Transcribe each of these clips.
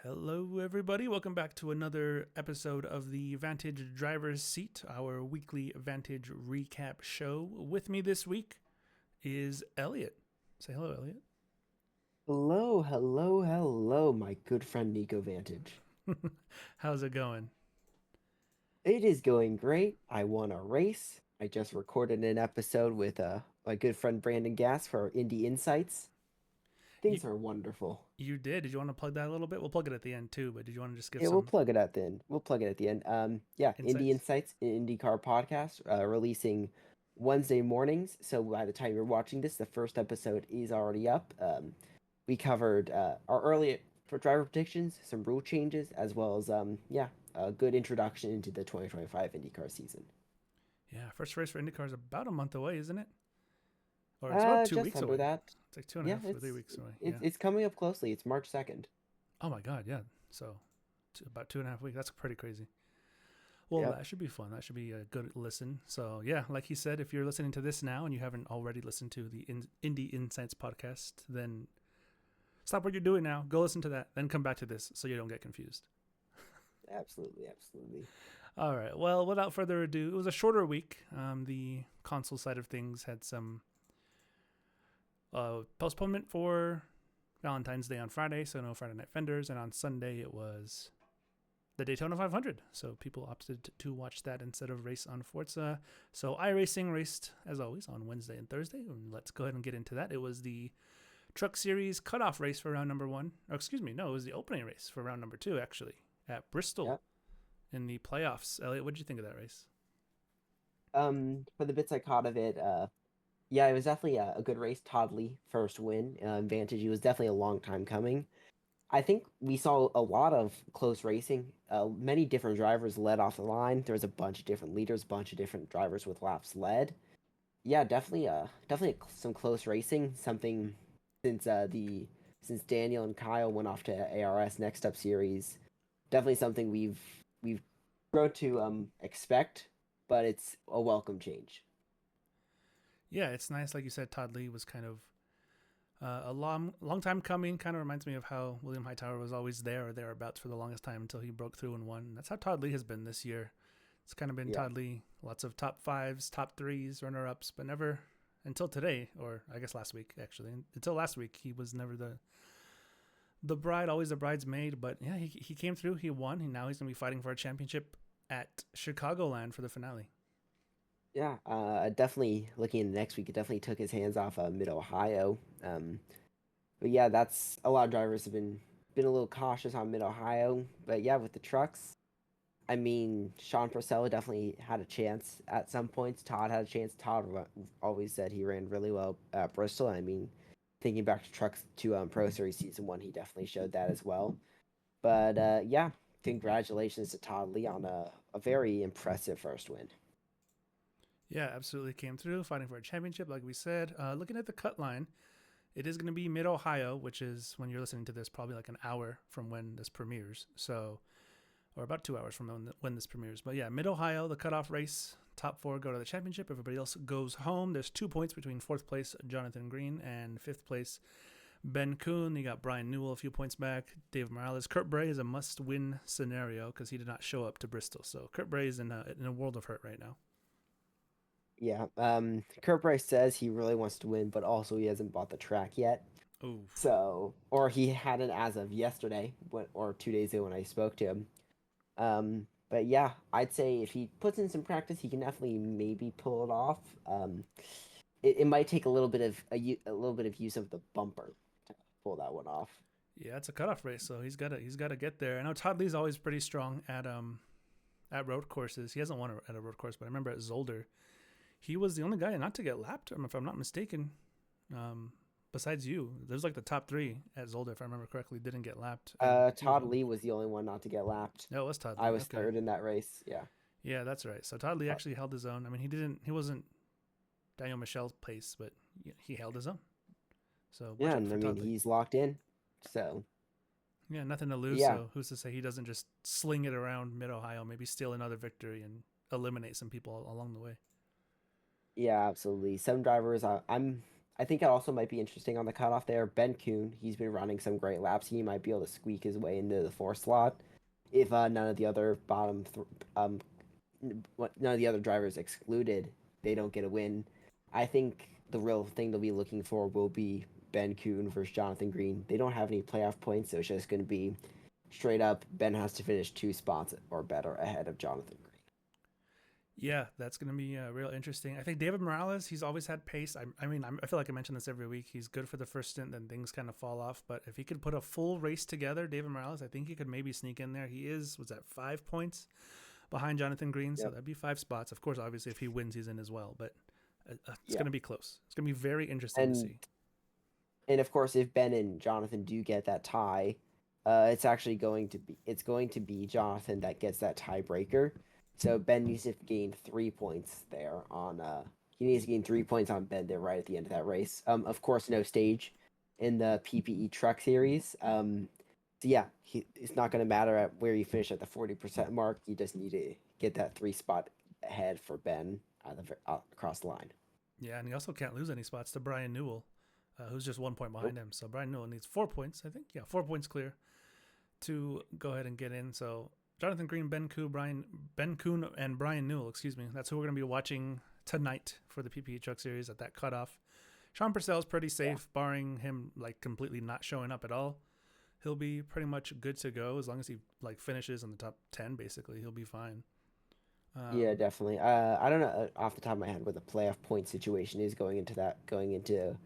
Hello, everybody. Welcome back to another episode of the Vantage Driver's Seat, our weekly Vantage recap show. With me this week is Elliott. Say hello, Elliott. Hello, hello, hello, my good friend Nico Vantage. How's it going? It is going great. I won a race. I just recorded an episode with my good friend Brandon Gass for our Indy Insights. You Things are wonderful. you did. Did you want to plug that a little bit? We'll plug it at the end too. But did you want to just give Yeah, we'll some plug it at the end. We'll plug it at the end. Yeah, Indy insights? Insights, an IndyCar podcast, releasing Wednesday mornings. So by the time you're watching this, the first episode is already up. We covered our early for driver predictions, some rule changes, as well as a good introduction into the 2025 IndyCar season. Yeah, first race for IndyCar is about a month away, isn't it? Or it's about two Just weeks under away. that. It's like two and a Yeah, half or 3 weeks it's away. it's Yeah. it's coming up closely. It's March 2nd. Oh my God. Yeah. So about 2.5 weeks. That's pretty crazy. Well, Yep. that should be fun. That should be a good listen. So, yeah, like he said, if you're listening to this now and you haven't already listened to the Indie Insights podcast, then stop what you're doing now. Go listen to that. Then come back to this so you don't get confused. Absolutely, absolutely. All right. Well, without further ado, it was a shorter week. The console side of things had some postponement for Valentine's Day on Friday, so no Friday Night Fenders. And on Sunday, it was the Daytona 500. So people opted to watch that instead of race on Forza. So iRacing raced, as always, on Wednesday and Thursday. And let's go ahead and get into that. It was the Truck Series cutoff race for round number one. Or excuse me, no, it was the opening race for round number two, actually, at Bristol Yep. in the playoffs. Elliot, what did you think of that race? For the bits I caught of it, yeah, it was definitely a good race. Todd Lee first win. Vantage. It was definitely a long time coming. I think we saw a lot of close racing. Many different drivers led off the line. There was a bunch of different leaders, bunch of different drivers with laps led. Yeah, definitely some close racing. Something since since Daniel and Kyle went off to ARS Next Up Series. Definitely something we've grown to expect, but it's a welcome change. Yeah, it's nice. Like you said, Todd Lee was kind of a long time coming. Kind of reminds me of how William Hightower was always there or thereabouts for the longest time until he broke through and won. That's how Todd Lee has been this year. It's kind of been Yeah, Todd Lee, lots of top fives, top threes, runner ups, but never until today, or I guess last week actually. Until last week, he was never the bride, always the bridesmaid. But yeah, he came through, he won, and now he's gonna be fighting for a championship at Chicagoland for the finale. yeah. Definitely looking in the next week, it definitely took his hands off Mid Ohio. But yeah, that's a lot of drivers have been a little cautious on Mid Ohio. But yeah, with the trucks. I mean, Sean Purcell definitely had a chance at some points. Todd had a chance. Always said he ran really well at Bristol. I mean, thinking back to trucks to Pro Series season one, he definitely showed that as well. But yeah, congratulations to Todd Lee on a very impressive first win. Yeah, absolutely came through, fighting for a championship, like we said. Looking at the cut line, it is going to be Mid Ohio, which is when you're listening to this, probably like an hour from when this premieres. So, or about 2 hours from when this premieres. But yeah, Mid Ohio, the cutoff race. Top four go to the championship. Everybody else goes home. There's 2 points between fourth place Jonathan Green and fifth place Ben Kuhn. You got Brian Newell a few points back. Dave Morales. Kurt Bray is a must-win scenario because he did not show up to Bristol. So Kurt Bray is in a world of hurt right now. Yeah, Kurt Bryce says he really wants to win, but also he hasn't bought the track yet. Oof. So, or he hadn't as of yesterday, or 2 days ago when I spoke to him. But yeah, I'd say if he puts in some practice, he can definitely maybe pull it off. It might take a little bit of a little bit of use of the bumper to pull that one off. Yeah, it's a cutoff race, so he's gotta get there. I know Todd Lee's always pretty strong at road courses. He hasn't won at a road course, but I remember at Zolder, he was the only guy not to get lapped, if I'm not mistaken. Besides you, there's like the top three at Zolder, if I remember correctly, didn't get lapped, and he was Todd one of Lee them. was the only one not to get lapped. No, it was Todd I Lee. was Okay, third in that race. Yeah. yeah, that's right. So Todd Lee Uh, actually held his own. I mean, he wasn't Daniel Michel's pace, but he held his own. So watch yeah, out and I for mean Todd Lee. he's locked in. So Yeah, nothing to lose. yeah, So who's to say he doesn't just sling it around Mid Ohio, maybe steal another victory and eliminate some people along the way. yeah, absolutely. Some drivers, I think it also might be interesting on the cutoff there. Ben Kuhn, he's been running some great laps. He might be able to squeak his way into the fourth slot if none of the other none of the other drivers excluded, they don't get a win. I think the real thing they'll be looking for will be Ben Kuhn versus Jonathan Green. They don't have any playoff points, so it's just going to be straight up. Ben has to finish 2 spots or better ahead of Jonathan Green. Yeah, that's going to be real interesting. I think David Morales, he's always had pace. I feel like I mention this every week. He's good for the first stint, then things kind of fall off. But if he could put a full race together, David Morales, I think he could maybe sneak in there. Was that 5 points behind Jonathan Green? So Yep. that'd be 5 spots. Of course, obviously, if he wins, he's in as well. But it's Yeah. going to be close. It's going to be very interesting to And see. and of course, if Ben and Jonathan do get that tie, it's going to be Jonathan that gets that tiebreaker. So Ben needs to gain 3 points there on he needs to gain 3 points on Ben there right at the end of that race. Of course, no stage in the PPE Truck Series. So yeah, it's not going to matter at where you finish at the 40% mark. You just need to get that 3 spot ahead for Ben across the line. Yeah, and he also can't lose any spots to Brian Newell, who's just 1 point behind Nope. him. So Brian Newell needs 4 points, I think. Yeah, 4 points clear to go ahead and get in. So Jonathan Green, Ben Kuhn, and Brian Newell. Excuse me. That's who we're going to be watching tonight for the PPE Truck Series at that cutoff. Sean Purcell's pretty Yeah. safe, barring him like completely not showing up at all. He'll be pretty much good to go as long as he like finishes in the top 10. Basically, he'll be fine. Yeah, Um, definitely. I don't know off the top of my head what the playoff point situation is going into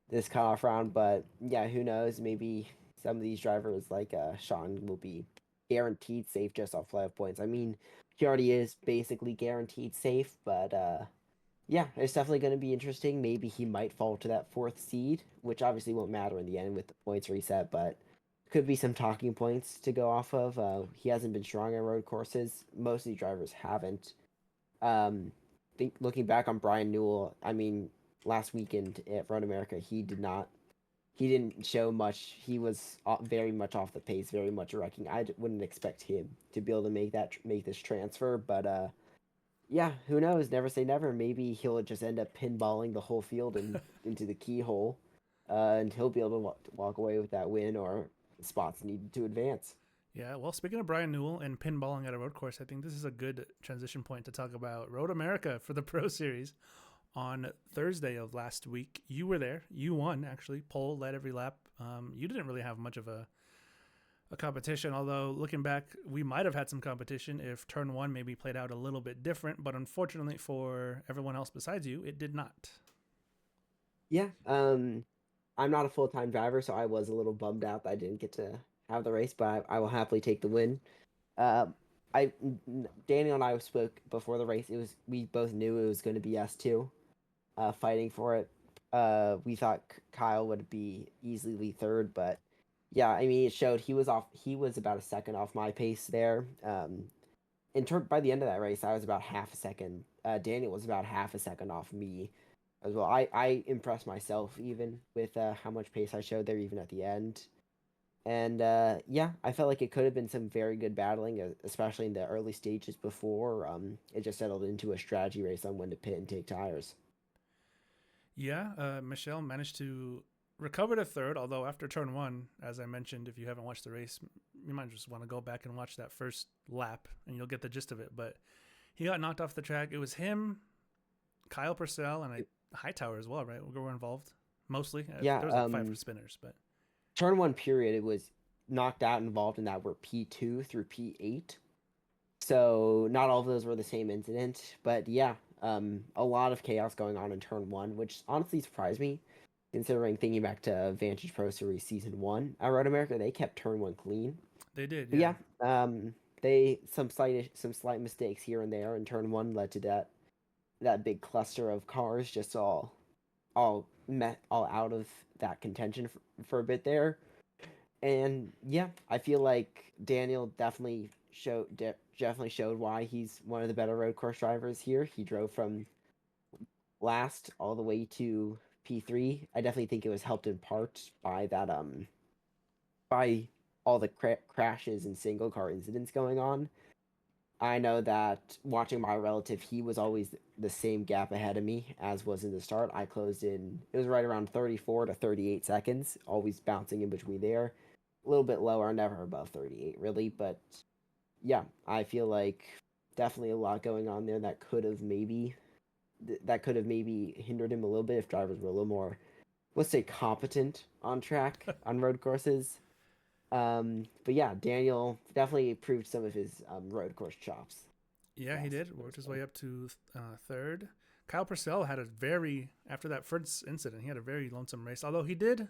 this cutoff round, but yeah, who knows? Maybe some of these drivers like Sean will be guaranteed safe just off playoff points. I mean, he already is basically guaranteed safe, but yeah, it's definitely going to be interesting. Maybe he might fall to that fourth seed, which obviously won't matter in the end with the points reset, but could be some talking points to go off of. He hasn't been strong on road courses. Most of the drivers haven't. Think looking back on Brian Newell, I mean, last weekend at Road America, he didn't show much. He was very much off the pace, very much wrecking. Wouldn't expect him to be able to make this transfer, but yeah, who knows? Never say never. Maybe he'll just end up pinballing the whole field and into the keyhole, and he'll be able to walk away with that win or spots needed to advance. Yeah, well, speaking of Brian Newell and pinballing at a road course, I think this is a good transition point to talk about Road America for the Pro Series on Thursday of last week. You were there. You won, actually. Pole led every lap. You didn't really have much of a competition, although looking back, we might have had some competition if turn one maybe played out a little bit different, but unfortunately for everyone else besides you, it did not. Yeah, I'm not a full time driver, so I was a little bummed out that I didn't get to have the race, but I will happily take the win. Uh, Daniel and I spoke before the race. It was we both knew it was going to be us two, fighting for it. We thought Kyle would be easily third, but yeah, I mean it showed he was off. He was about a second off my pace there. By the end of that race, I was about half a second. Daniel was about half a second off me as well. I impressed myself even with how much pace I showed there, even at the end. And yeah, I felt like it could have been some very good battling, especially in the early stages before it just settled into a strategy race on when to pit and take tires. Yeah, Michelle managed to recover to third, although after turn one, as I mentioned, if you haven't watched the race, you might just want to go back and watch that first lap and you'll get the gist of it. But he got knocked off the track. It was him, Kyle Purcell, and Hightower as well, right? We were involved mostly. Yeah, There was like five spinners, but turn one period, it was knocked out involved in that were P2 through P8. So not all of those were the same incident, but yeah, a lot of chaos going on in turn one, which honestly surprised me, considering thinking back to Vantage Pro Series Season 1 at Road America, they kept turn one clean. they did, But yeah. yeah, they some slight mistakes here and there in turn one led to that big cluster of cars just all out of that contention for a bit there. And yeah, I feel like Daniel definitely showed why he's one of the better road course drivers here. He drove from last all the way to P3. I definitely think it was helped in part by that by all the crashes and single car incidents going on. I know that watching my relative, he was always the same gap ahead of me as was in the start. I closed in, it was right around 34 to 38 seconds, always bouncing in between there. A little bit lower, never above 38, really. But yeah, I feel like definitely a lot going on there that could have maybe hindered him a little bit if drivers were a little more, let's say, competent on track on road courses. But yeah, Daniel definitely proved some of his road course chops. Yeah, he Last did. Worked his Thursday. way up to third. Kyle Purcell had a very after that first incident, he had a very lonesome race. Although he did,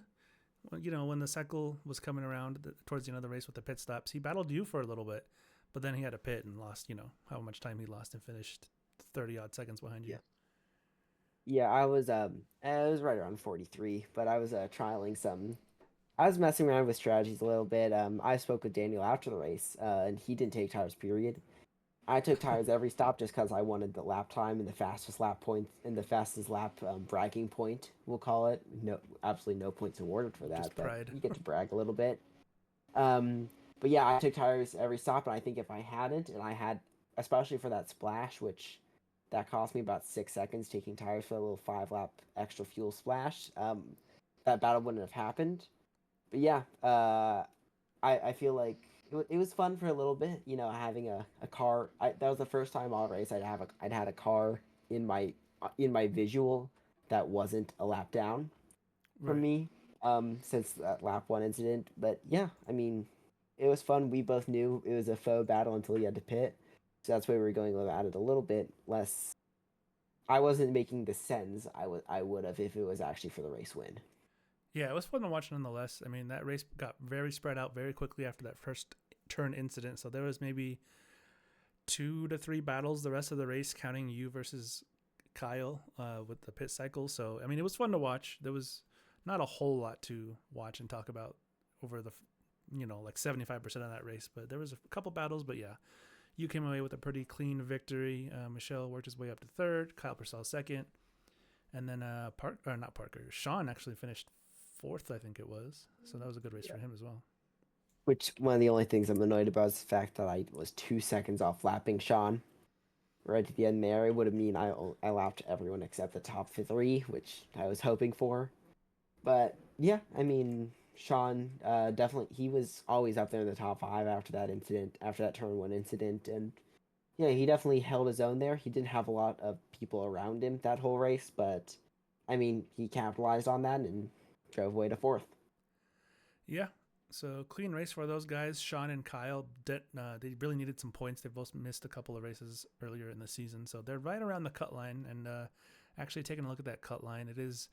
when the cycle was coming around towards the end of the race with the pit stops, he battled you for a little bit, but then he had a pit and lost. How much time he lost and finished 30 odd seconds behind you. Yeah. Yeah, I was right around 43, but I was trialing some. I was messing around with strategies a little bit. I spoke with Daniel after the race, and he didn't take tires. Period. I took tires every stop just because I wanted the lap time and the fastest lap points and the fastest lap bragging point. We'll call it. No, absolutely no points awarded for that, Just but pride. you get to brag a little bit. Um, but yeah, I took tires every stop, and I think if I hadn't, and I had, especially for that splash, which that cost me about 6 seconds taking tires for a little 5 lap extra fuel splash, that battle wouldn't have happened. But yeah, I feel like it was fun for a little bit, having a car. That was the first time all race I'd had a car in my visual that wasn't a lap down from Right. me since that lap one incident. But yeah, I mean, it was fun. We both knew it was a faux battle until he had to pit, so that's why we were going at it a little bit less. I wasn't making the sends I would have if it was actually for the race win. Yeah, it was fun to watch nonetheless. I mean, that race got very spread out very quickly after that first turn incident. So there was maybe 2 to 3 battles the rest of the race, counting you versus Kyle with the pit cycle. So I mean, it was fun to watch. There was not a whole lot to watch and talk about over the like 75% of that race, but there was a couple battles. But yeah, you came away with a pretty clean victory. Michelle worked his way up to third, Kyle Purcell second, and then not Parker. Sean actually finished fourth, I think it was. So that was a good race Yeah. for him as well. Which one of the only things I'm annoyed about is the fact that I was 2 seconds off lapping Sean right at the end there. It would have mean I lapped everyone except the top three, which I was hoping for. But yeah, I mean, Sean definitely he was always up there in the top five after that incident, after that turn one incident, and yeah, he definitely held his own there. He didn't have a lot of people around him that whole race, but I mean, he capitalized on that and drove away to fourth. Yeah. So clean race for those guys. Sean and Kyle, they really needed some points. They both missed a couple of races earlier in the season, so they're right around the cut line. And actually, taking a look at that cut line, it is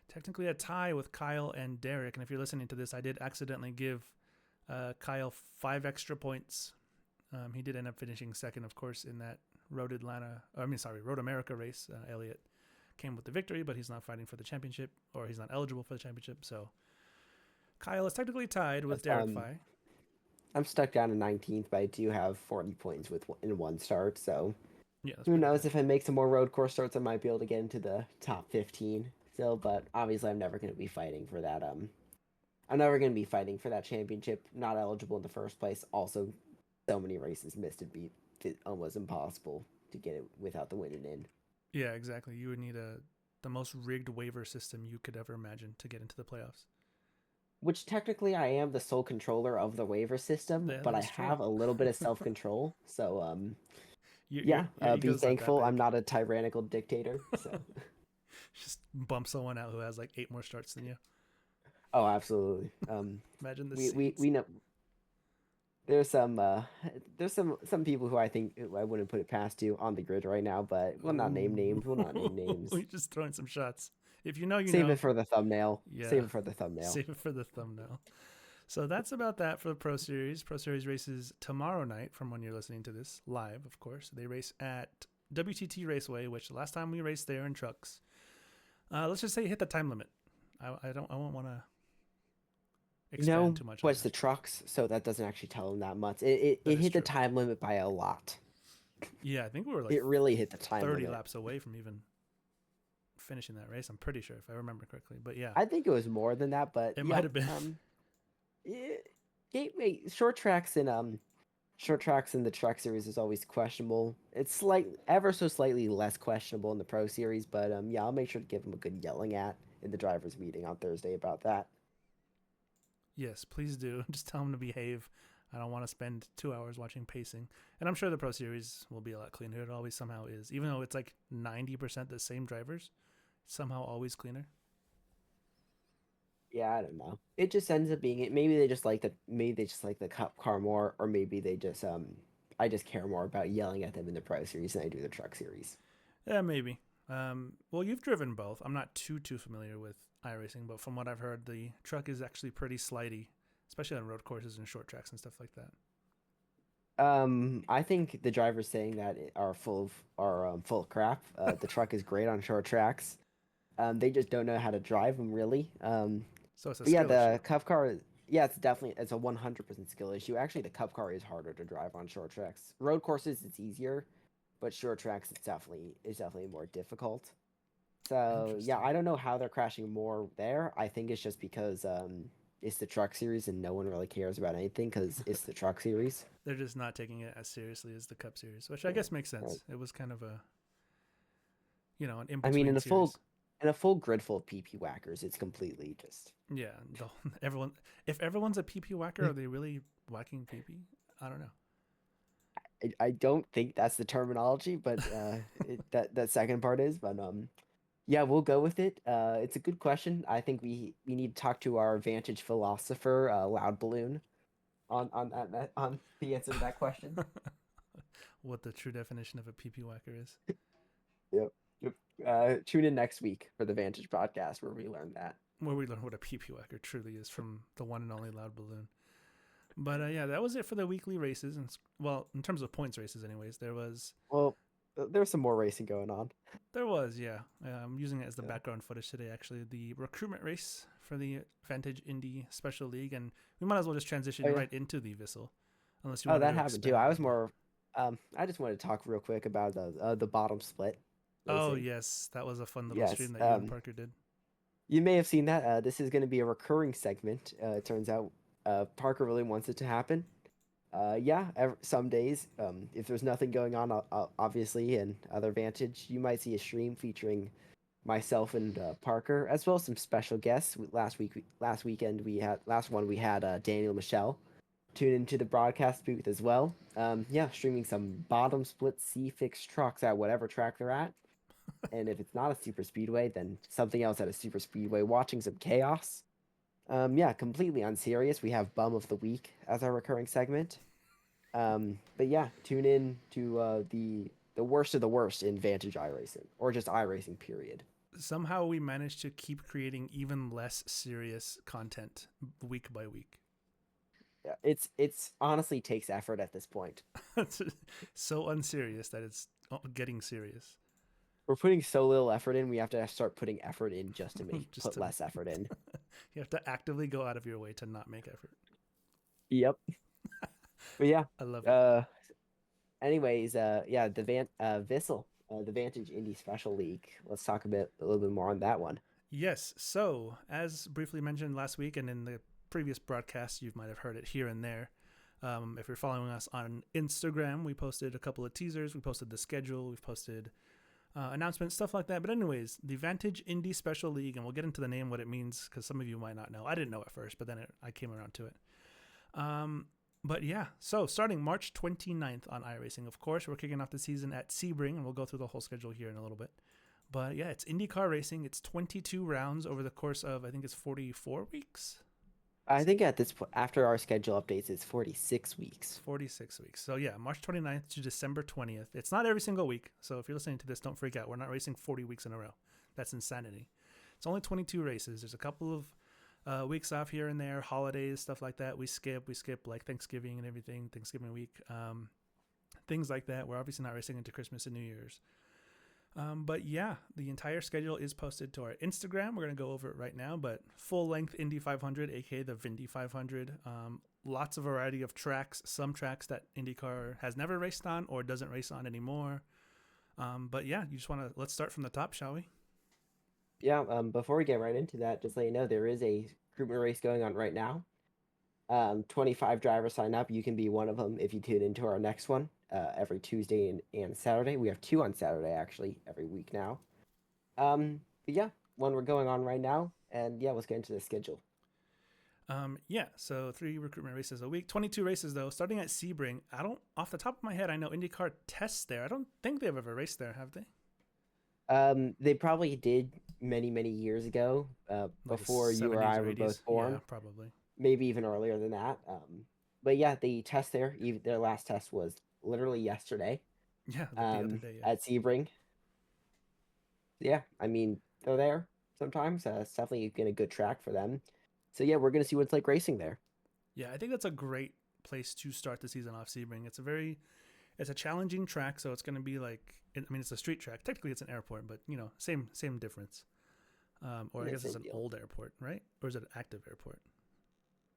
technically a tie with Kyle and Derek. And if you're listening to this, I did accidentally give Kyle 5 extra points. He did end up finishing second, of course, in that Road America race. Elliott came with the victory, but he's not fighting for the championship, or he's not eligible for the championship. So Kyle is technically tied with Yes, Derek Fye. I'm stuck down to 19th, but I do have 40 points in one start. So Yeah, that's who pretty knows good. if I make some more road course starts, I might be able to get into the top 15 still. But obviously, I'm never going to be fighting for that. I'm never going to be fighting for that championship. Not eligible in the first place. Also, so many races missed it'd be almost impossible to get it without the winning in. Yeah, exactly. You would need the most rigged waiver system you could ever imagine to get into the playoffs. Which technically I am the sole controller of the waiver system, Yeah, but I that's true. have a little bit of self control. So Your yeah, your be ego's not that thankful I'm big. not a tyrannical dictator. So Just bump someone out who has like 8 more starts than you. oh, absolutely. Imagine the We scenes. know there's some people who I think I wouldn't put it past you on the grid right now, but we'll not name Ooh, names. We'll not name names. you're just throwing some shots. If you know, you Save it know. for the thumbnail. Yeah, Save it for the thumbnail. save it for the thumbnail. So that's about that for the Pro Series. Pro Series races tomorrow night from when you're listening to this live, of course. They race at WTT Raceway, which the last time we raced there in trucks, let's just say hit the time limit. I won't want to expand too much on What's that. the trucks, so that doesn't actually tell them that much. It, That it is hit the true. time limit by a lot. Yeah, I think we were like It really hit the time 30 limit. laps away from even finishing that race. I'm pretty sure if I remember correctly. But yeah, I think it was more than that, but it might yeah. have been. Gateway short tracks in short tracks in the truck series is always questionable. It's ever so slightly less questionable in the pro series, but yeah, I'll make sure to give him a good yelling at in the drivers' meeting on Thursday about that. Yes, please do. Just tell him to behave. I don't want to spend 2 hours watching pacing. And I'm sure the Pro Series will be a lot cleaner. It always somehow is. Even though it's like 90% the same drivers, it's somehow always cleaner. Yeah, I don't know. It just ends up being it. Maybe they just like the cup car more, or maybe they just I just care more about yelling at them in the pro series than I do the truck series. Yeah, maybe. Well, you've driven both. I'm not too familiar with iRacing, but from what I've heard, the truck is actually pretty slidey, especially on road courses and short tracks and stuff like that. I think the drivers saying that are full of crap. The truck is great on short tracks. They just don't know how to drive them really. So it's a But yeah, skill issue. the Cup car, yeah, it's a 100% skill issue. Actually, the Cup car is harder to drive on short tracks. Road courses, it's easier, but short tracks, it's definitely more difficult. So yeah, Interesting. I don't know how they're crashing more there. I think it's just because it's the truck series and no one really cares about anything because it's the truck series. They're just not taking it as seriously as the Cup Series, which I Yeah, guess makes right. sense. It was kind of a, an in I mean, between series. in a full grid full of PP whackers, it's completely just. Yeah, everyone. If everyone's a PP whacker, are they really whacking PP? I don't know. I don't think that's the terminology, but that second part is. But yeah, we'll go with it. It's a good question. I think we need to talk to our Vantage philosopher, Loud Balloon, on the answer to that question. What the true definition of a PP whacker is? Yep. Yep. Tune in next week for the Vantage podcast where we learn that. Where we learn what a PP whacker truly is from the one and only Loud Balloon. But yeah, that was it for the weekly races. And well, in terms of points races, anyways, Well, there's some more racing going on. yeah. I'm using it as the Yeah. background footage today. Actually, the recruitment race for the Vantage Indy Special League, and we might as well just Oh transition yeah. right into the VISL, unless you Oh, wanted that to happened too. expand I on was that. more. I just wanted to talk real quick about the bottom split Oh racing. yes, that was a fun little Yes. stream that you and Parker did. You may have seen that. This is going to be a recurring segment. It turns out Parker really wants it to happen. Yeah, some days, if there's nothing going on, obviously, and other Vantage, you might see a stream featuring myself and Parker, as well as some special guests. Last one we had Daniel Michelle tune into the broadcast booth as well. Yeah, streaming some bottom split C fix trucks at whatever track they're at, and if it's not a super speedway, then something else at a super speedway. Watching some chaos. Yeah, completely unserious. We have Bum of the Week as our recurring segment. But yeah, tune in to the worst of the worst in Vantage iRacing, or just iRacing, period. Somehow we managed to keep creating even less serious content week by week. Yeah, it's honestly takes effort at this point. It's so unserious that it's getting serious. We're putting so little effort in, we have to start putting effort in just to make Just put to less effort in. you have to actively go out of your way to not make effort. Yep. But yeah. I love it. Uh. Anyways. Yeah. The Vantage Indy Special League. Let's talk a little bit more on that one. Yes. So, as briefly mentioned last week and in the previous broadcast, you might have heard it here and there. If you're following us on Instagram, we posted a couple of teasers. We posted the schedule. We've posted announcements, stuff like that. But anyways, the Vantage Indy Special League, and we'll get into the name, what it means, because some of you might not know. I didn't know at first, but then I came around to it. Um, but yeah, so starting March 29th on iRacing, of course, we're kicking off the season at Sebring, and we'll go through the whole schedule here in a little bit. But yeah, it's IndyCar racing. It's 22 rounds over the course of, I think it's 44 weeks. I think at this point, after our schedule updates, it's 46 weeks. 46 weeks. So yeah, March 29th to December 20th. It's not every single week. So if you're listening to this, don't freak out. We're not racing 40 weeks in a row. That's insanity. It's only 22 races. There's a couple of weeks off here and there, holidays, stuff like that. We skip like Thanksgiving and everything, Thanksgiving week, things like that. We're obviously not racing into Christmas and New Year's. But yeah, the entire schedule is posted to our Instagram. We're going to go over it right now, but full length Indy 500, aka the Vindy 500. Lots of variety of tracks, some tracks that IndyCar has never raced on or doesn't race on anymore. But yeah, let's start from the top, shall we? Yeah. Before we get right into that, just let you know there is a recruitment race going on right now. 25 drivers sign up. You can be one of them if you tune into our next one every Tuesday and Saturday. We have two on Saturday actually every week now. But yeah, one we're going on right now, and yeah, let's get into the schedule. Yeah, so 3 recruitment races a week, 22 races though. Starting at Sebring, I don't, off the top of my head, I know IndyCar tests there. I don't think they've ever raced there, have they? They probably did many years ago, Like the before you or 70s I or were 80s? both Yeah, born, probably. maybe even earlier than that. But yeah, the test there, even their last test was literally yesterday, Yeah, like the other day. Yeah. at Sebring. Yeah, I mean they're there sometimes. It's definitely been a good track for them. So yeah, we're gonna see what it's like racing there. Yeah, I think that's a great place to start the season off. Sebring. It's a challenging track, so it's going to be like, I mean, it's a street track. Technically, it's an airport, but you know, same difference. Or I Yeah, guess it's same an deal. old airport, right? Or is it an active airport?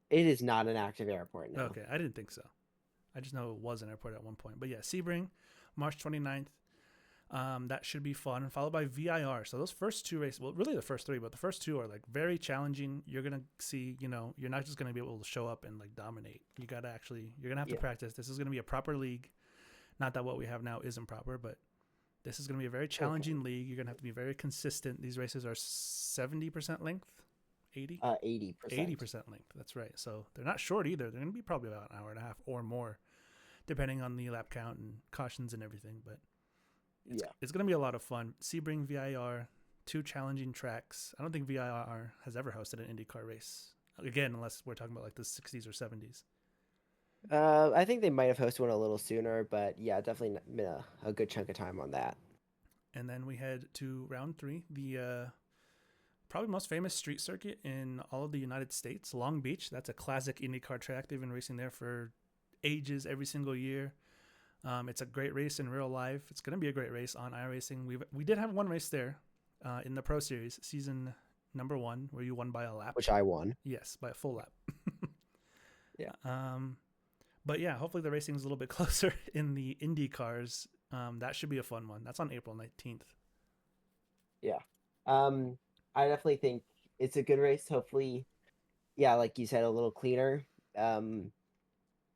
It is not an active airport now. Okay, I didn't think so. I just know it was an airport at one point. But yeah, Sebring, March 29th. That should be fun, followed by VIR. So those first two races, well, really the first three, but the first two are like very challenging. You're gonna see, you know, you're not just gonna be able to show up and like dominate. You're gonna have to Yeah. practice. This is gonna be a proper league. Not that what we have now isn't proper, but this is gonna be a very Okay. challenging league. You're gonna have to be very consistent. These races are 70% length, 80, 80%. 80% length. That's right. So they're not short either. They're gonna be probably about an hour and a half or more, depending on the lap count and cautions and everything. But Yeah. it's going to be a lot of fun. Sebring VIR, two challenging tracks. I don't think VIR has ever hosted an IndyCar race. Again, unless we're talking about like the 60s or 70s. I think they might have hosted one a little sooner, but yeah, definitely been a good chunk of time on that. And then we head to round three, the probably most famous street circuit in all of the United States, Long Beach. That's a classic IndyCar track. They've been racing there for ages, every single year. It's a great race in real life. It's going to be a great race on iRacing. We did have one race there in the Pro Series, season number 1, where you won by a lap. Which I won. Yes, by a full lap. Yeah. um, but yeah, hopefully the racing is a little bit closer in the Indy cars. That should be a fun one. That's on April 19th. Yeah. Um, I definitely think it's a good race. Hopefully, yeah, like you said, a little cleaner. Um,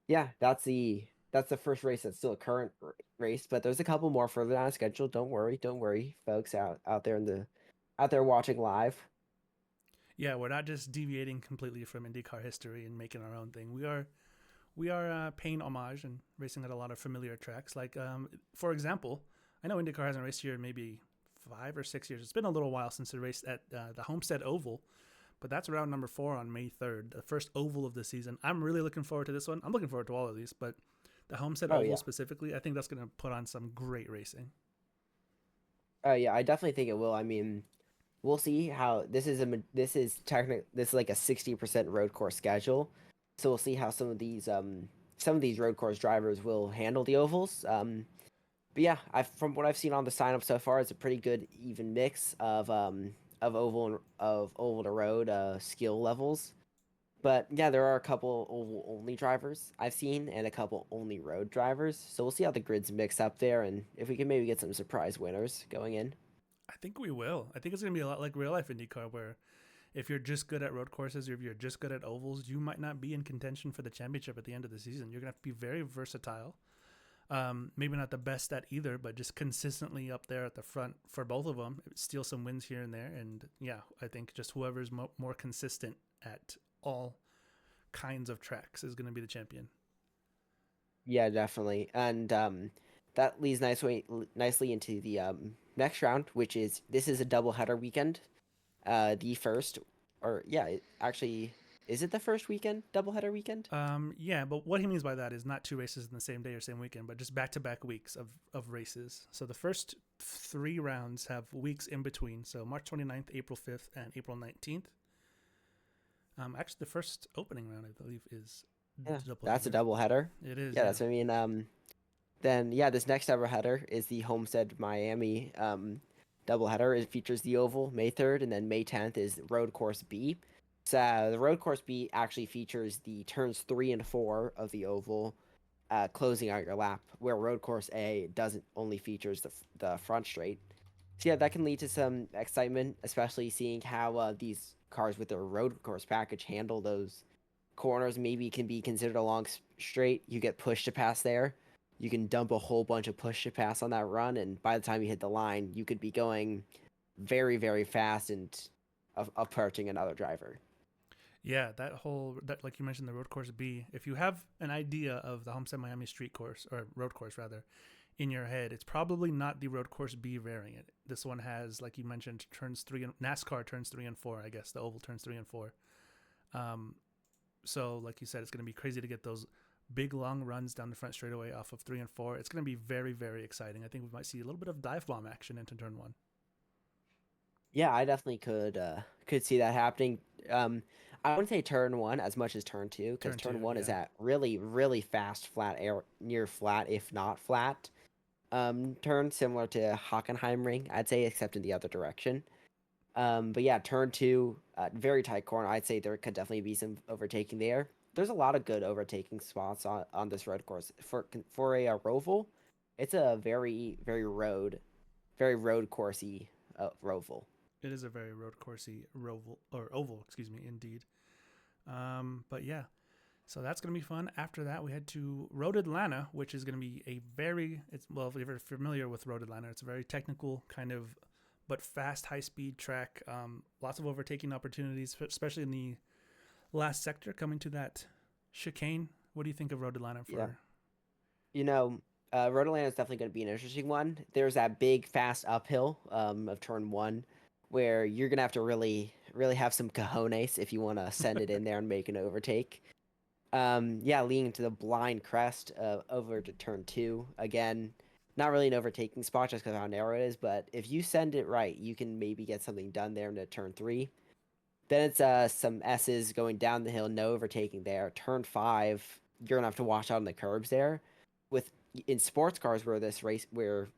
yeah, that's the first race that's still a current race, but there's a couple more further down the schedule. Don't worry, folks out there out there watching live. Yeah, we're not just deviating completely from IndyCar history and making our own thing. We are paying homage and racing at a lot of familiar tracks. Like, for example, I know IndyCar hasn't raced here in maybe 5 or 6 years. It's been a little while since it raced at the Homestead Oval, but that's round number 4 on May 3rd, the first oval of the season. I'm really looking forward to this one. I'm looking forward to all of these, but the Homestead Oh Oval yeah. specifically, I think that's going to put on some great racing. Oh yeah, I definitely think it will. I mean, we'll see how this is like a 60% road course schedule. So we'll see how some of these road course drivers will handle the ovals. But yeah, from what I've seen on the sign up so far, it's a pretty good even mix of oval to road skill levels. But yeah, there are a couple oval only drivers I've seen and a couple only road drivers. So we'll see how the grids mix up there and if we can maybe get some surprise winners going in. I think we will. I think it's going to be a lot like real life IndyCar, where if you're just good at road courses or if you're just good at ovals, you might not be in contention for the championship at the end of the season. You're going to have to be very versatile. Maybe not the best at either, but just consistently up there at the front for both of them. Steal some wins here and there. And yeah, I think just whoever's more consistent at all kinds of tracks is going to be the champion. Yeah, definitely. And that leads nicely into the next round, which is this is a double header weekend. The first, or yeah, actually, is it the first weekend? Doubleheader weekend? Yeah, but what he means by that is not 2 races in the same day or same weekend, but just back to back weeks of races. So the first 3 rounds have weeks in between. So March 29th, April 5th, and April 19th. Actually, the first opening round, I believe, is Yeah, double that's a header. doubleheader. It is, Yeah, yeah. that's what I mean. Then yeah, this next doubleheader is the Homestead Miami doubleheader. It features the oval May 3rd, and then May 10th is Road Course B. So the Road Course B actually features the turns 3 and 4 of the oval, closing out your lap, where Road Course A doesn't only features the front straight. So yeah, that can lead to some excitement, especially seeing how these cars with their road course package handle corners maybe can be considered a long straight. You get push to pass there. You can dump a whole bunch of push to pass on that run, and by the time you hit the line, you could be going very, very fast and approaching another driver. Yeah, that like you mentioned the road course B. If you have an idea of the Homestead Miami street course or road course rather in your head, it's probably not the road course B variant. This one has, like you mentioned, turns three and NASCAR turns 3 and 4. I guess the oval turns 3 and 4. Um, so like you said, it's going to be crazy to get those big long runs down the front straightaway off of 3 and 4. It's going to be very very exciting. I think we might see a little bit of dive bomb action into turn one. Yeah, I definitely could see that happening. Um, I wouldn't say turn one as much as turn two, because Turn turn two, one is yeah. at really, really fast flat air, near flat, if not flat. Turn similar to Hockenheimring, I'd say, except in the other direction. But yeah, turn two, very tight corner. I'd say there could definitely be some overtaking there. There's a lot of good overtaking spots on this road course for a roval. It's a very road coursey roval. It is a very road coursey oval, excuse me, indeed. But yeah, so that's gonna be fun. After that, we head to Road Atlanta, which is gonna be a very it's well, if you're familiar with Road Atlanta, it's a very technical kind of but fast, high speed track. Lots of overtaking opportunities, especially in the last sector coming to that chicane. What do you think of Road Atlanta Yeah. for? You know, Road Atlanta is definitely going to be an interesting one. There's that big, fast uphill of turn one where you're going to have to really, really have some cojones if you want to send it in there and make an overtake. Yeah, leading to the blind crest over to turn two. Again, not really an overtaking spot just because of how narrow it is, but if you send it right, you can maybe get something done there into turn three. Then it's some S's going down the hill, no overtaking there. Turn five, you're gonna have to watch out on the curbs there. With in sports cars where this race where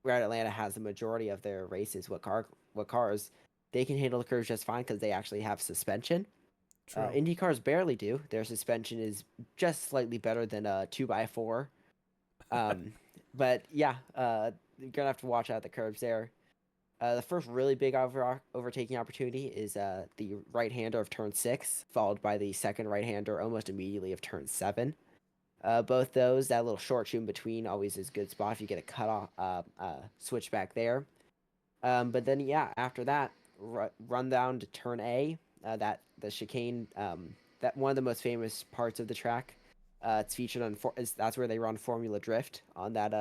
Atlanta has the majority of their races, what cars they can handle the curves just fine because they actually have suspension. True. Indy cars barely do. Their suspension is just slightly better than a 2x4. Um, but yeah, you're gonna have to watch out the curbs there. The first really big overtaking opportunity is the right-hander of turn six, followed by the second right-hander almost immediately of turn seven. Both those, that little short shoe in between, always is a good spot if you get a cut off switch back there. But then yeah, after that, run down to turn A. That the chicane, that one of the most famous parts of the track. It's featured on that's where they run Formula Drift on that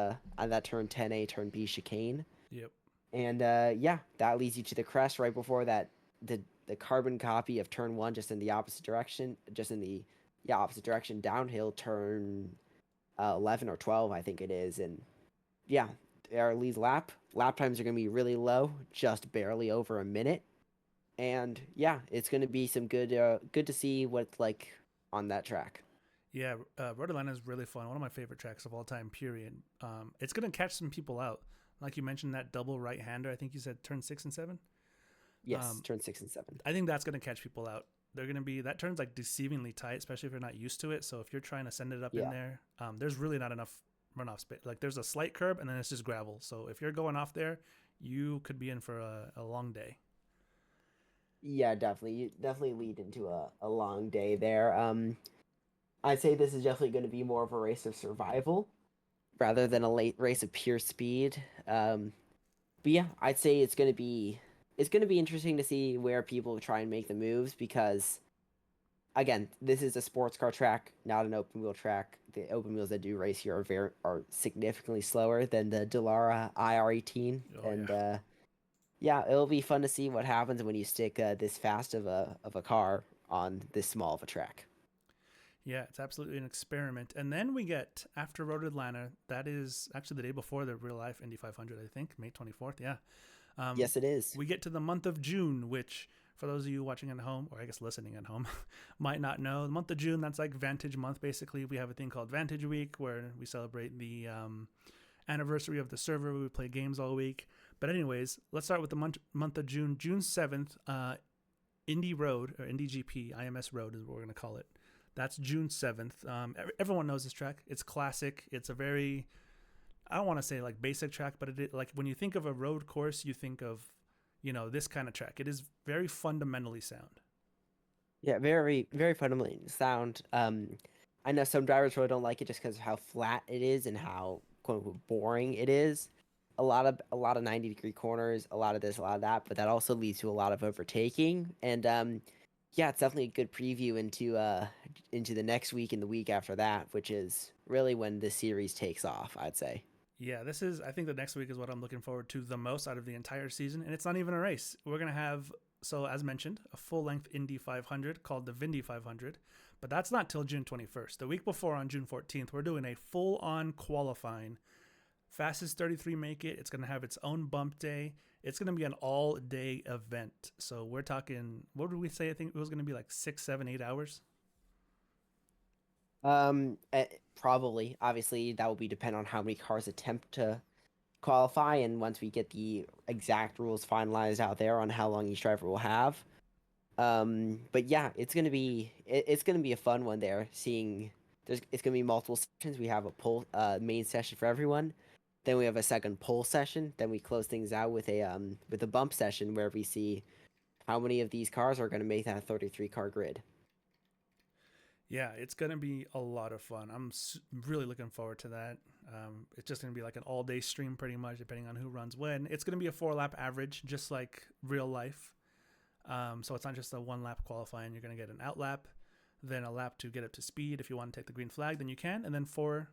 turn 10A turn B chicane. Yep. And yeah, that leads you to the crest right before that. The carbon copy of turn one, just in the opposite direction, just in the opposite direction downhill. Turn 11 or 12, I think it is, and yeah, our lead lap times are gonna be really low, just barely over a minute. And yeah, it's gonna be some good to see what it's like on that track. Yeah, Road Atlanta is really fun. One of my favorite tracks of all time. Period. It's gonna catch some people out. Like you mentioned, that double right hander. I think you said turn 6 and 7. Yes, Um, turn six and seven. I think that's gonna catch people out. They're gonna be that turn's like deceivingly tight, especially if you're not used to it. So if you're trying to send it up in Yeah. there, there's really not enough runoff space. Like there's a slight curb and then it's just gravel. So if you're going off there, you could be in for a long day. Yeah, definitely. You definitely lead into a long day there. I'd say this is definitely going to be more of a race of survival rather than a late race of pure speed. But yeah, I'd say it's going to be interesting to see where people try and make the moves because again, this is a sports car track, not an open wheel track. The open wheels that do race here are significantly slower than the Delara IR18, Oh yeah. and yeah, it'll be fun to see what happens when you stick this fast of a car on this small of a track. Yeah, it's absolutely an experiment. And then we get after Road Atlanta. That is actually the day before the real life Indy 500. I think May 24th. Yeah. Um, Yes, it is. we get to the month of June, which for those of you watching at home, or I guess listening at home, might not know, the month of June, that's like Vantage month. Basically, we have a thing called Vantage Week where we celebrate the anniversary of the server. We play games all week. But anyways, let's start with the month of June. June 7th, Indy Road, or Indy GP, IMS Road is what we're going to call it. That's June 7th. Everyone knows this track. It's classic. It's a very, I don't want to say like basic track, but like when you think of a road course, you think of, this kind of track. It is very fundamentally sound. Yeah, very, very fundamentally sound. I know some drivers really don't like it just because of how flat it is and how quote unquote boring it is. A lot of 90-degree corners, a lot of this, a lot of that, but that also leads to a lot of overtaking. And yeah, it's definitely a good preview into the next week and the week after that, which is really when the series takes off, I'd say. Yeah, this is, I think the next week is what I'm looking forward to the most out of the entire season. And it's not even a race. We're going to have, so as mentioned, a full length Indy 500 called the Vindy 500. But that's not till June 21st. The week before, on June 14th, we're doing a full on qualifying. Fastest 33 make it. It's going to have its own bump day. It's going to be an all day event. So we're talking, what did we say? I think it was going to be like 6, 7, 8 hours. Probably. Obviously, that will be dependent on how many cars attempt to qualify, and once we get the exact rules finalized out there on how long each driver will have. But yeah, it's gonna be a fun one there. Seeing it's gonna be multiple sessions. We have a poll main session for everyone. Then we have a second poll session. Then we close things out with a bump session where we see how many of these cars are gonna make that 33 car grid. Yeah, it's going to be a lot of fun. I'm really looking forward to that. It's just going to be like an all day stream, pretty much, depending on who runs when. It's going to be a 4 lap average, just like real life. So it's not just a 1 lap qualifying. You're going to get an out lap, then a lap to get up to speed. If you want to take the green flag, then you can. And then 4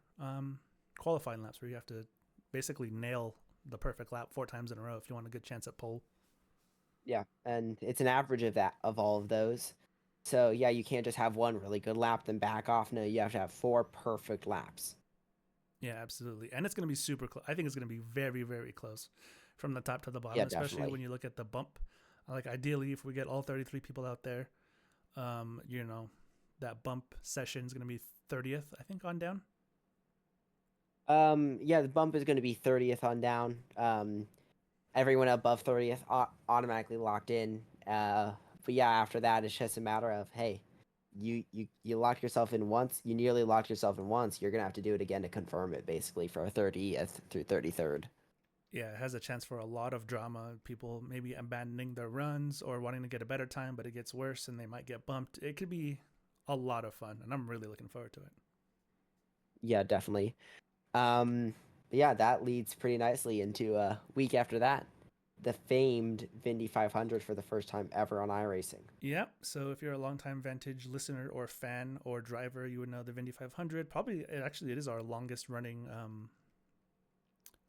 qualifying laps where you have to basically nail the perfect lap 4 times in a row if you want a good chance at pole. Yeah, and it's an average of all of those. So yeah, you can't just have one really good lap then back off. No, you have to have four perfect laps. Yeah, absolutely. And it's going to be super close. I think it's going to be very, very close from the top to the bottom, Yeah, especially when definitely. you look at the bump. Like, ideally, if we get all 33 people out there, you know, that bump session is going to be 30th, I think, on down. Yeah, the bump is going to be 30th on down. Everyone above 30th automatically locked in. But yeah, after that, it's just a matter of, hey, you locked yourself in once. You nearly locked yourself in once. You're gonna have to do it again to confirm it, basically, for 30th through 33rd. Yeah, it has a chance for a lot of drama. People maybe abandoning their runs or wanting to get a better time, but it gets worse and they might get bumped. It could be a lot of fun, and I'm really looking forward to it. Yeah, definitely. Um, yeah, that leads pretty nicely into a week after that, the famed Vindy 500 for the first time ever on iRacing. Yep. So if you're a longtime Vantage listener or fan or driver, you would know the Vindy 500. Probably, it is our longest running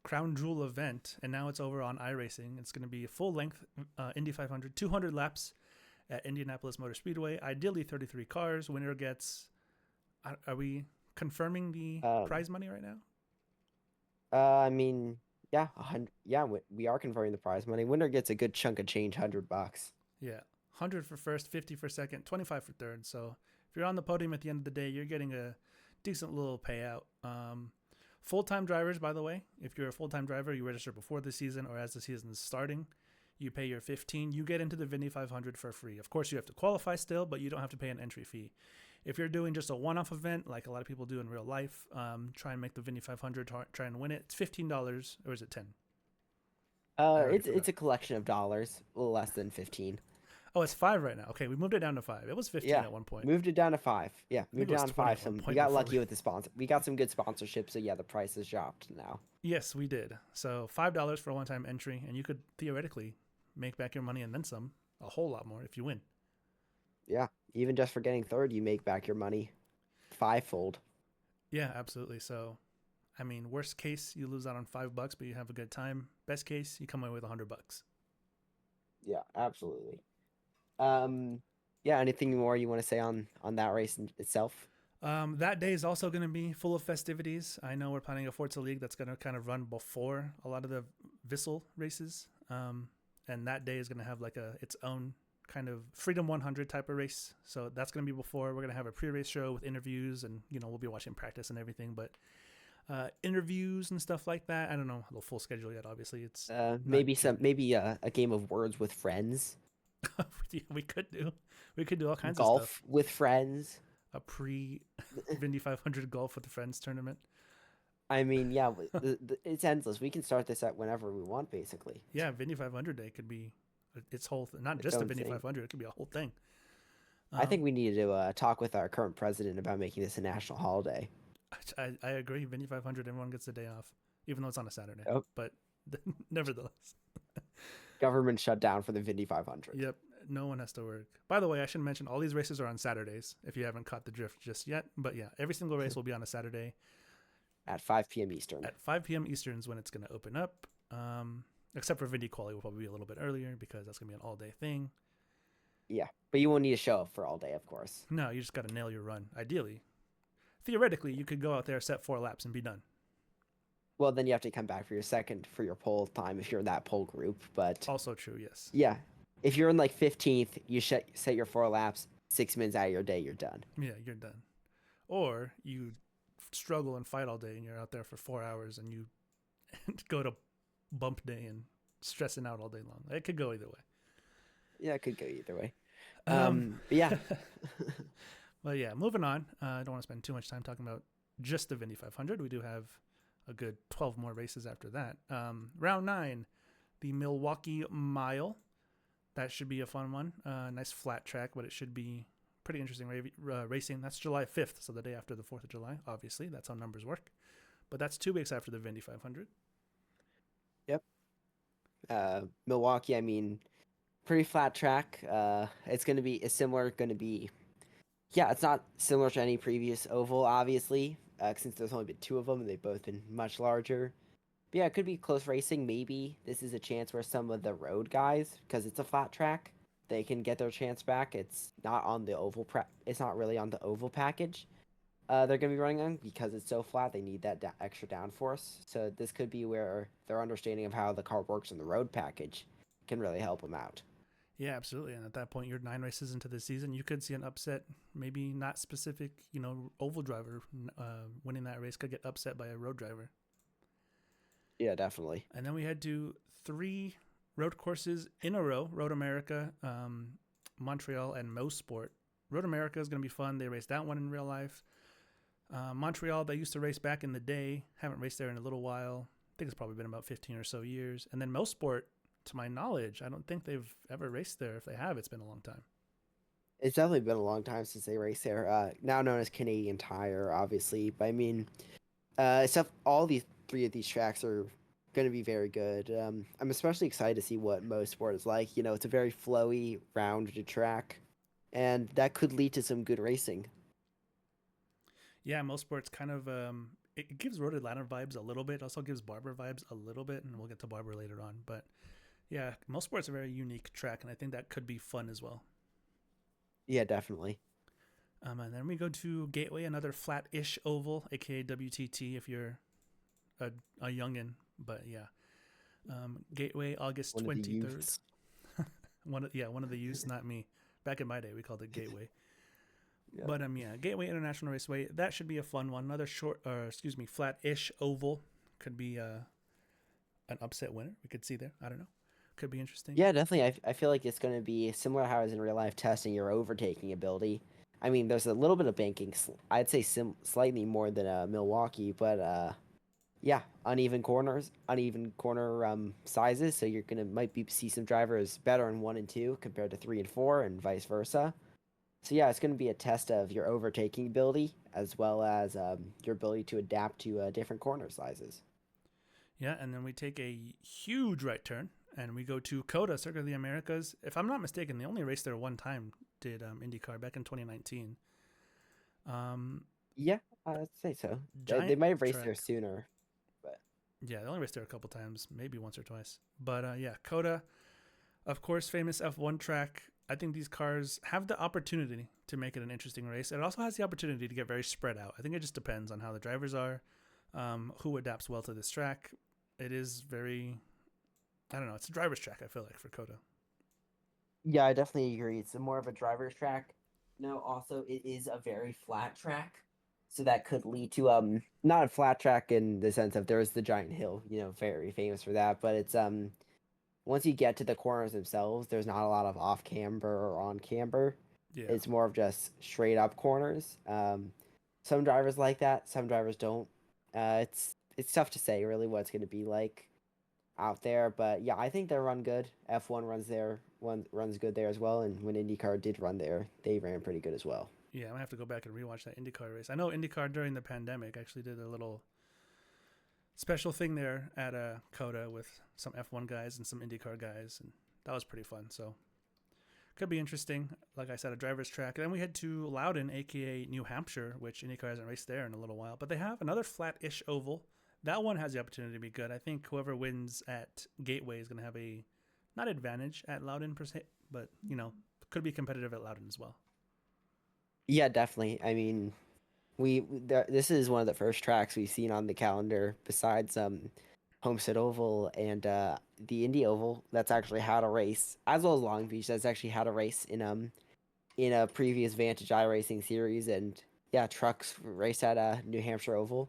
crown jewel event, and now it's over on iRacing. It's going to be a full length Indy 500, 200 laps at Indianapolis Motor Speedway. Ideally, 33 cars. Winner gets. Are we confirming the Um, prize money right now? I mean, yeah, 100. Yeah, we are confirming the prize money. Winner gets a good chunk of change, $100. Yeah, 100 for first, 50 for second, 25 for third. So if you're on the podium at the end of the day, you're getting a decent little payout. Full-time drivers, by the way, if you're a full-time driver, you register before the season or as the season is starting. You pay your 15. You get into the Vindy 500 for free. Of course, you have to qualify still, but you don't have to pay an entry fee. If you're doing just a one-off event, like a lot of people do in real life, try and make the Vindy 500, try and win it. It's $15, or is it 10? I already It's forgot. a collection of dollars, a little less than 15. Oh, it's 5 right now. Okay, we moved it down to 5. It was 15 Yeah, at one point. moved it down to 5. Yeah, I think moved it it was down to 20 5. at one Some we point got before we. lucky with the sponsor. We got some good sponsorship, so yeah, the price has dropped now. Yes, we did. So $5 for a one-time entry, and you could theoretically make back your money and then some, a whole lot more if you win. Yeah, even just for getting third, you make back your money fivefold. Yeah, absolutely. So, I mean, worst case, you lose out on $5, but you have a good time. Best case, you come away with $100. Yeah, absolutely. Um, yeah. Anything more you want to say on that race itself? That day is also going to be full of festivities. I know we're planning a Forza League that's going to kind of run before a lot of the VISL races. And that day is going to have like its own kind of Freedom 100 type of race. So that's going to be before. We're going to have a pre-race show with interviews, and we'll be watching practice and everything. But interviews and stuff like that. I don't know the full schedule yet. Obviously, it's not June. Maybe a game of words with friends, we could do all kinds of stuff. golf with friends. A pre Vindy 500 golf with friends tournament. I mean, yeah, it's endless. We can start this at whenever we want, basically. Yeah, Vindy 500 day could be its whole not Its just a own Vindy thing. 500. It could be a whole thing. I think Um, we need to talk with our current president about making this a national holiday. I agree. Vindy 500, everyone gets a day off, even though it's on a Saturday. Yep. But nevertheless, Government shut down for the Vindy 500 yep, no one has to work. By the way, I should mention all these races are on Saturdays if you haven't caught the drift just yet. But yeah, every single race will be on a Saturday at 5 p.m. Eastern. at 5 p.m. Eastern is when it's going to open up. Except for Vindy Quali will probably be a little bit earlier because that's going to be an all day thing. Yeah, but you won't need to show up for all day, of course. No, you just got to nail your run. Ideally, theoretically, you could go out there, set 4 laps, and be done. Well, then you have to come back for your pole time if you're in that pole group. But Also true, yes. yeah, if you're in like 15th, you set your 4 laps. 6 minutes out of your day, you're done. Yeah, you're done. Or you struggle and fight all day and you're out there for 4 hours and you go to bump day and stressing out all day long. It could go either way. Yeah, it could go either way. Um, But yeah, well, yeah, moving on. I don't want to spend too much time talking about just the Vindy 500. We do have a good 12 more races after that. Round 9, the Milwaukee Mile. That should be a fun one. Nice flat track, but it should be pretty interesting racing. That's July 5th, so the day after the 4th of July, obviously. That's how numbers work. But that's 2 weeks after the Vindy 500. yep. Milwaukee, I mean, pretty flat track. It's gonna be it's similar. Gonna be yeah, it's not similar to any previous oval, obviously, since there's only been two of them and they've both been much larger. But yeah, it could be close racing. Maybe this is a chance where some of the road guys, because it's a flat track, they can get their chance back. It's not on the oval. It's not really on the oval package. They're gonna be running on because it's so flat. They need that extra downforce. So this could be where their understanding of how the car works in the road package can really help them out. Yeah, absolutely. And at that point, you're 9 races into the season. You could see an upset, maybe not specific, oval driver winning that race could get upset by a road driver. Yeah, definitely. And then we head to 3 road courses in a row: Road America, Montreal, and Mo Sport. Road America is going to be fun. They raced that one in real life. Montreal, they used to race back in the day. Haven't raced there in a little while. I think it's probably been about 15 or so years. And then Mo Sport, to my knowledge, I don't think they've ever raced there. If they have, it's been a long time. It's definitely been a long time since they raced there. Now known as Canadian Tire, obviously. But I mean, except all these three of these tracks are going to be very good. I'm especially excited to see what Mo Sport is like. It's a very flowy, rounded track, and that could lead to some good racing. Yeah, Mo Sport's kind of it gives Road Atlanta vibes a little bit. Also gives Barber vibes a little bit, and we'll get to Barber later on. But yeah, Mo Sport's a very unique track, and I think that could be fun as well. Yeah, definitely. And then we go to Gateway, another flat-ish oval, aka WTT if you're a youngin. But yeah, Gateway, August One of the 23rd. youths. One of the youths, not me. Back in my day, we called it Gateway. Yeah. But yeah, Gateway International Raceway. That should be a fun one. Another flat-ish oval could be an upset winner. We could see there. I don't know. Could be interesting. Yeah, definitely. I feel like it's going to be similar to how it is in real life testing your overtaking ability. I mean, there's a little bit of banking. I'd say slightly more than Milwaukee, but yeah, uneven corner sizes. So you're gonna might be see some drivers better in 1 and 2 compared to 3 and 4, and vice versa. So yeah, it's gonna be a test of your overtaking ability as well as your ability to adapt to different corner sizes. Yeah, and then we take a huge right turn and we go to Coda, Circuit of the Americas. If I'm not mistaken, they only raced there one time. Did IndyCar back in 2019. Yeah, I'd say so. They Giant might have raced there track. sooner, but Yeah, they only raced there a couple times, maybe once or twice. But yeah, Coda, of course, famous F1 track. I think these cars have the opportunity to make it an interesting race. It also has the opportunity to get very spread out. I think it just depends on how the drivers are, who adapts well to this track. It is very, I don't know, it's a driver's track, I feel like, for Coda. yeah, I definitely agree. It's more of a driver's track. No, also it is a very flat track, so that could lead to not a flat track in the sense of there's the giant hill, very famous for that, but it's once you get to the corners themselves, there's not a lot of off camber or on camber. Yeah. It's more of just straight up corners. Some drivers like that, some drivers don't. It's tough to say really what it's going to be like. out there. But yeah, I think they run good. F1 runs good there as well. And when IndyCar did run there, they ran pretty good as well. Yeah, I'm gonna have to go back and rewatch that IndyCar race. I know IndyCar during the pandemic actually did a little special thing there at Coda with some F1 guys and some IndyCar guys, and that was pretty fun. So could be interesting. Like I said, a driver's track. And then we head to Loudon, aka New Hampshire, which IndyCar hasn't raced there in a little while. But they have another flat-ish oval. That one has the opportunity to be good. I think whoever wins at Gateway is going to have a not advantage at Loudon per se, but could be competitive at Loudon as well. Yeah, definitely. I mean, this is one of the first tracks we've seen on the calendar besides Homestead Oval and the Indy Oval that's actually had a race, as well as Long Beach that's actually had a race in a previous Vantage iRacing series, and yeah, trucks race at New Hampshire Oval,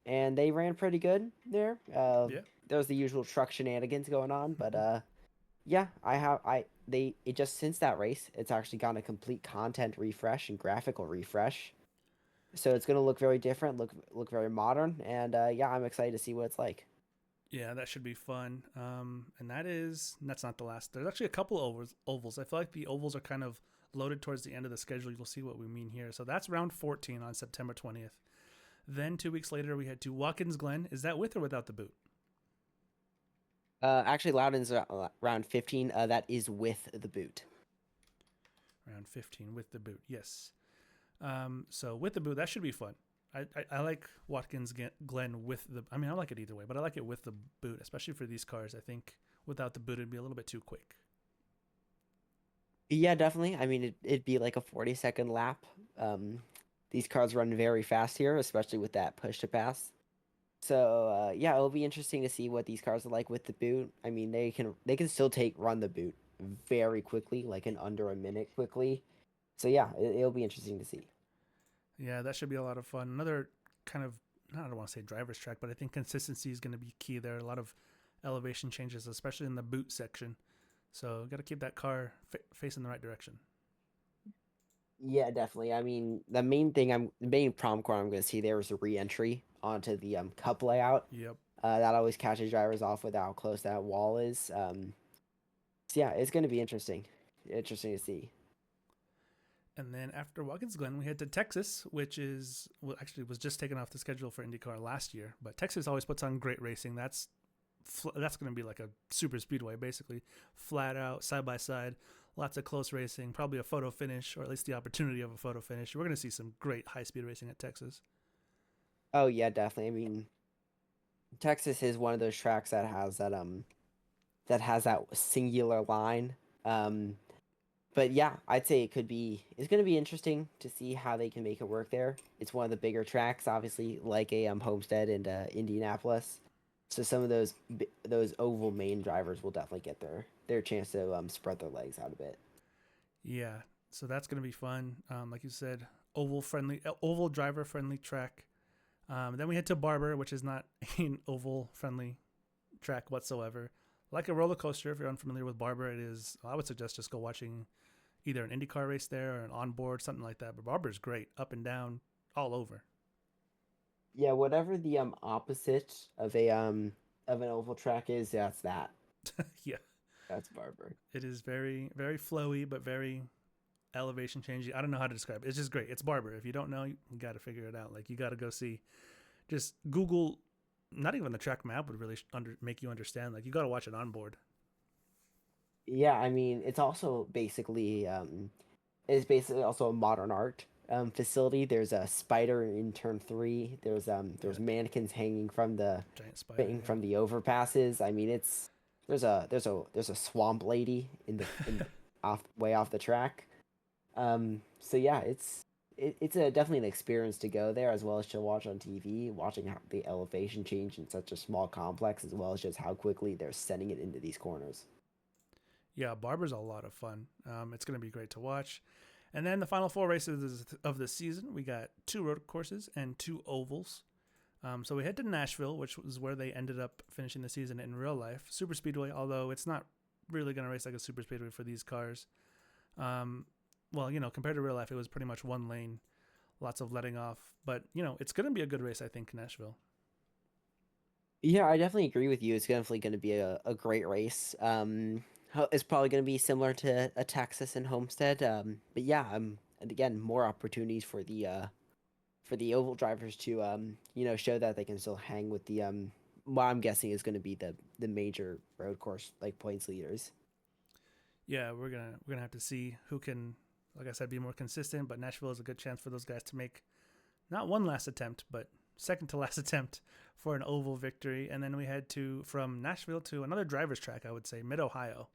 and they ran pretty good there. Yeah. There was the usual truck shenanigans going on, but yeah, they it just since that race, it's actually gotten a complete content refresh and graphical refresh. So it's gonna look very different, look very modern, and yeah, I'm excited to see what it's like. Yeah, that should be fun. And that's not the last. There's actually a couple ovals. I feel like the ovals are kind of loaded towards the end of the schedule. You'll see what we mean here. So that's round 14 on September 20th. Then 2 weeks later, we head to Watkins Glen. Is that with or without the boot? Actually, Loudon's round 15. That is with the boot. Round 15 with the boot. Yes. So with the boot, that should be fun. I like Watkins Glen with the. I mean, I like it either way, but I like it with the boot, especially for these cars. I think without the boot, it'd be a little bit too quick. Yeah, definitely. I mean, it'd be like a 40-second lap. Um, these cars run very fast here, especially with that push to pass. So yeah, it'll be interesting to see what these cars are like with the boot. I mean, they can still run the boot very quickly, like in under a minute quickly. So yeah, it'll be interesting to see. Yeah, that should be a lot of fun. Another kind of, I don't want to say driver's track, but I think consistency is going to be key there. A lot of elevation changes, especially in the boot section. So got to keep that car facing the right direction. Yeah, definitely. I mean, the main prom car I'm going to see there is a re-entry onto the cup layout. Yep. That always catches drivers off with how close that wall is. So yeah, it's going to be interesting. Interesting to see. And then after Watkins Glen, we head to Texas, which is actually was just taken off the schedule for IndyCar last year. But Texas always puts on great racing. That's going to be like a super speedway, basically, flat out, side by side, lots of close racing, probably a photo finish, or at least the opportunity of a photo finish. We're going to see some great high speed racing at Texas. Oh yeah, definitely. I mean, Texas is one of those tracks that has that singular line. Um, but yeah, I'd say it's going to be interesting to see how they can make it work there. It's one of the bigger tracks, obviously, like a Homestead and Indianapolis. So some of those oval main drivers will definitely get their chance to spread their legs out a bit. Yeah, so that's going to be fun. Like you said, oval driver friendly track. Then we head to Barber, which is not an oval friendly track whatsoever. Like a roller coaster, if you're unfamiliar with Barber, it is. I would suggest just go watching either an IndyCar race there or an onboard, something like that. But Barber is great, up and down, all over. Yeah, whatever the opposite of an oval track is, that's that. Yeah, That's Barber. it is very, very flowy, but very elevation changing. I don't know how to describe it. It's just great. It's Barber. If you don't know, you got to figure it out. Like you got to go see. Just Google. Not even the track map would really make you understand. Like you got to watch it on board. Yeah, I mean, it's basically also a modern art facility. There's a spider in turn three. Yeah, There's mannequins giant spider. hanging Yeah, from the overpasses. I mean, it's there's a swamp lady in off way off the track. So yeah, it's a definitely an experience to go there as well as to watch on TV, watching how the elevation change in such a small complex, as well as just how quickly they're sending it into these corners. yeah. Barber's a lot of fun. It's gonna be great to watch. And then the final four races of the season, we got two road courses and two ovals. So we head to Nashville, which was where they ended up finishing the season in real life. Super Speedway, although it's not really going to race like a super speedway for these cars. Um, well, compared to real life, it was pretty much one lane, lots of letting off. But it's going to be a good race, I think, Nashville. Yeah, I definitely agree with you. It's definitely going to be a great race. It's probably going to be similar to a Texas and Homestead. But yeah, and again, more opportunities for the oval drivers to show that they can still hang with the what I'm guessing is going to be the major road course like points leaders. Yeah, we're gonna have to see who can, like I said, be more consistent. But Nashville is a good chance for those guys to make not one last attempt, but second to last attempt for an oval victory. And then we head to from Nashville to another driver's track, I would say, Mid Ohio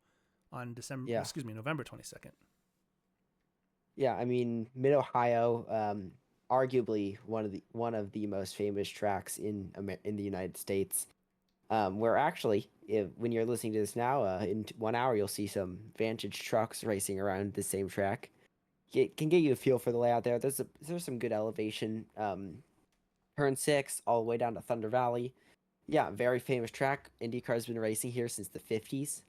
on Yeah, November 22nd. yeah. I mean, Mid Ohio, arguably one of the most famous tracks in the United States. Where actually, when you're listening to this now, in 1 hour, you'll see some Vantage trucks racing around the same track. It can get you a feel for the layout there. There's some good elevation. Turn 6 all the way down to Thunder Valley. Yeah, very famous track. IndyCar's been racing here since the 50s.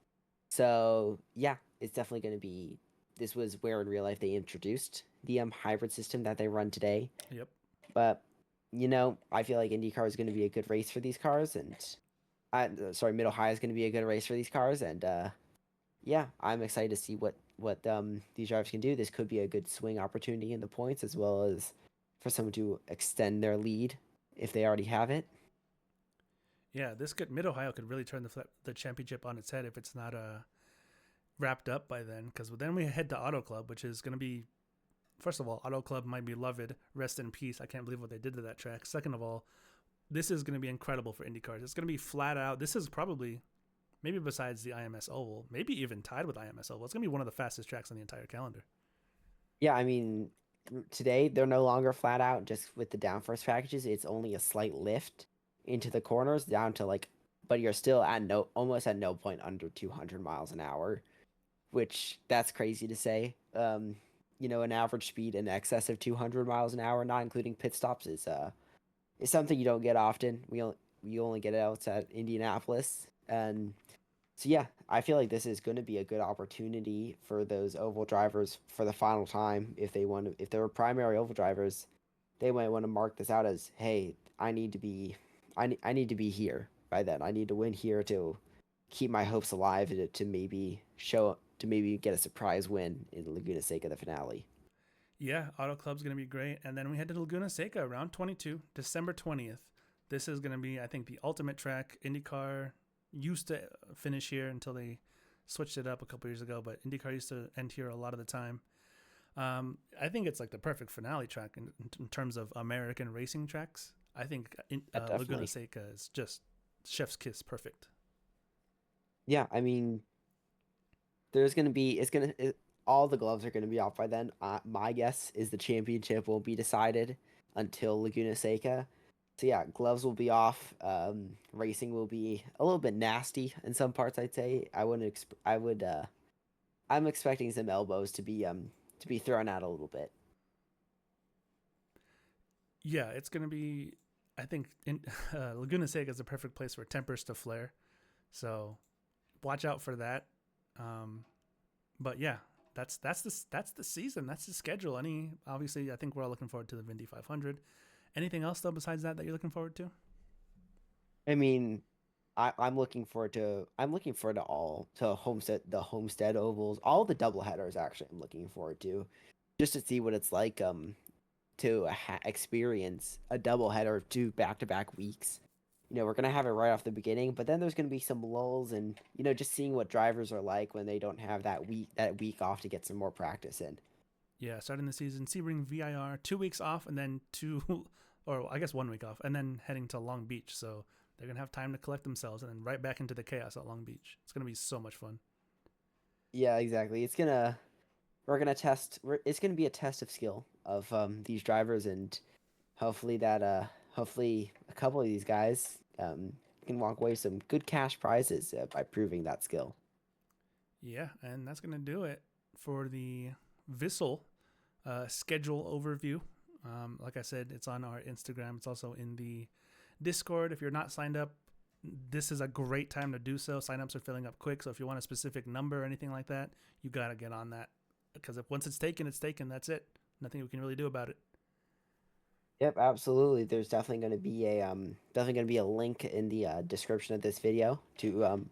So yeah, it's definitely going to be. This was where in real life they introduced the hybrid system that they run today. Yep. But I feel like IndyCar is going to be a good race for these cars, and sorry, Mid Ohio is going to be a good race for these cars, and yeah, I'm excited to see what these drivers can do. This could be a good swing opportunity in the points, as well as for someone to extend their lead if they already have it. Yeah, this could Mid Ohio could really turn the championship on its head if it's not wrapped up by then. Because then we head to Auto Club, which is going to be, first of all, Auto Club, my beloved, rest in peace. I can't believe what they did to that track. Second of all, this is going to be incredible for IndyCars. It's going to be flat out. This is probably, maybe besides the IMS Oval, maybe even tied with IMS Oval. It's going to be one of the fastest tracks on the entire calendar. Yeah, I mean, today they're no longer flat out just with the downforce packages. It's only a slight lift into the corners down to like, but you're still at no almost at no point under 200 miles an hour, which that's crazy to say. An average speed in excess of 200 miles an hour, not including pit stops, is something you don't get often. You only get it outside Indianapolis, and so yeah, I feel like this is going to be a good opportunity for those oval drivers for the final time. If they were primary oval drivers, they might want to mark this out as, hey, I need to be here by then. I need to win here to keep my hopes alive to maybe get a surprise win in Laguna Seca the finale. Yeah, Auto Club's going to be great. And then we head to Laguna Seca, round 22, December 20th. This is going to be, I think, the ultimate track. IndyCar used to finish here until they switched it up a couple years ago, but IndyCar used to end here a lot of the time. I think it's like the perfect finale track in terms of American racing tracks. I think Laguna Definitely. Seca is just chef's kiss perfect. Yeah, I mean, there's gonna be it's gonna it, all the gloves are gonna be off by then. My guess is the championship won't be decided until Laguna Seca. So yeah, gloves will be off. Racing will be a little bit nasty in some parts. I'd say I wouldn't. I would. I'm expecting some elbows to be thrown out a little bit. Yeah, it's going to be, I think, Laguna Seca is the perfect place for tempers to flare. So watch out for that. Um, but yeah, that's the season. That's the schedule. Obviously, I think we're all looking forward to the Vindy 500. Anything else though besides that you're looking forward to? I mean, I'm looking forward to all to Homestead ovals, all the double headers. Actually, I'm looking forward to just to see what it's like. To experience a doubleheader of two back-to-back weeks. We're gonna have it right off the beginning, but then there's gonna be some lulls, and just seeing what drivers are like when they don't have that week off to get some more practice in. Yeah, starting the season, Sebring VIR, 2 weeks off, and then or I guess 1 week off, and then heading to Long Beach. So they're gonna have time to collect themselves, and then right back into the chaos at Long Beach. It's gonna be so much fun. Yeah, exactly. It's gonna be a test of skill of these drivers, and hopefully a couple of these guys can walk away with some good cash prizes by proving that skill. Yeah, and that's gonna do it for the VISL schedule overview. Like I said, it's on our Instagram. It's also in the Discord. If you're not signed up, this is a great time to do so. Signups are filling up quick. So if you want a specific number or anything like that, you got to get on that. Because if once it's taken, it's taken. That's it. Nothing we can really do about it. Yep, absolutely. There's definitely going to be a link in the description of this video to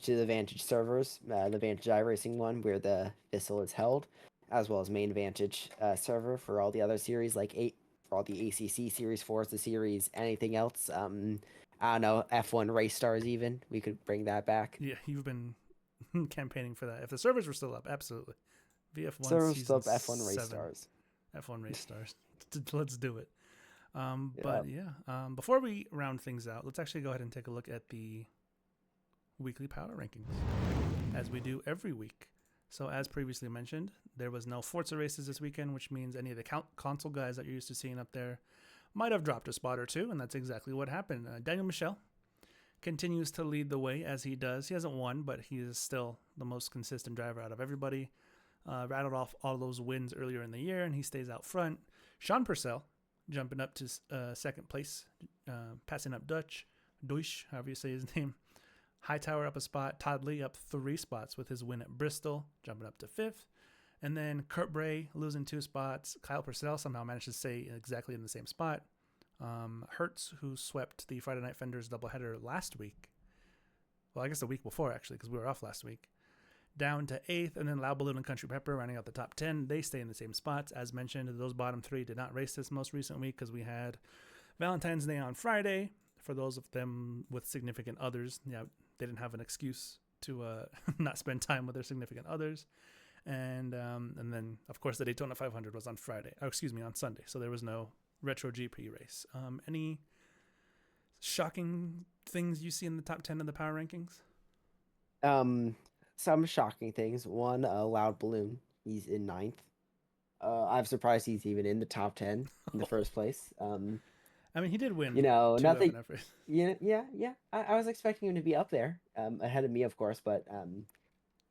the Vantage servers, the Vantage iRacing one where the VISL is held, as well as main Vantage server for all the other series like for all the ACC series, Forza series, anything else. I don't know, F1 race stars even. We could bring that back. Yeah, you've been campaigning for that. If the servers were still up, absolutely. VF1 Servers season still F1 race 7, stars. F1 race stars. Let's do it. Yeah. But yeah, before we round things out, let's actually go ahead and take a look at the weekly power rankings, as we do every week. So as previously mentioned, there was no Forza races this weekend, which means any of the console guys that you're used to seeing up there might have dropped a spot or two, and that's exactly what happened. Daniel Michel continues to lead the way as he does. He hasn't won, but he is still the most consistent driver out of everybody. Rattled off all those wins earlier in the year, and he stays out front. Sean Purcell jumping up to second place, passing up Deutsch, however you say his name. Hightower up a spot. Todd Lee up 3 spots with his win at Bristol, jumping up to 5th. And then Kurt Bray losing 2 spots. Kyle Purcell somehow managed to stay exactly in the same spot. Hertz, who swept the Friday Night Fenders doubleheader last week. Well, I guess the week before, actually, because we were off last week. Down to 8th, and then Loud Balloon and Country Pepper rounding out the top 10. They stay in the same spots. As mentioned, those bottom 3 did not race this most recent week because we had Valentine's Day on Friday. For those of them with significant others, yeah, they didn't have an excuse to not spend time with their significant others. And then, of course, the Daytona 500 was on on Sunday. So there was no Retro GP race. Any shocking things you see in the top 10 of the power rankings? Some shocking things. One, Loud Balloon. He's in 9th. I'm surprised he's even in the top 10 in the first place. I mean, he did win You know, 2 nothing. FNF races. Yeah. I was expecting him to be up there, ahead of me, of course, but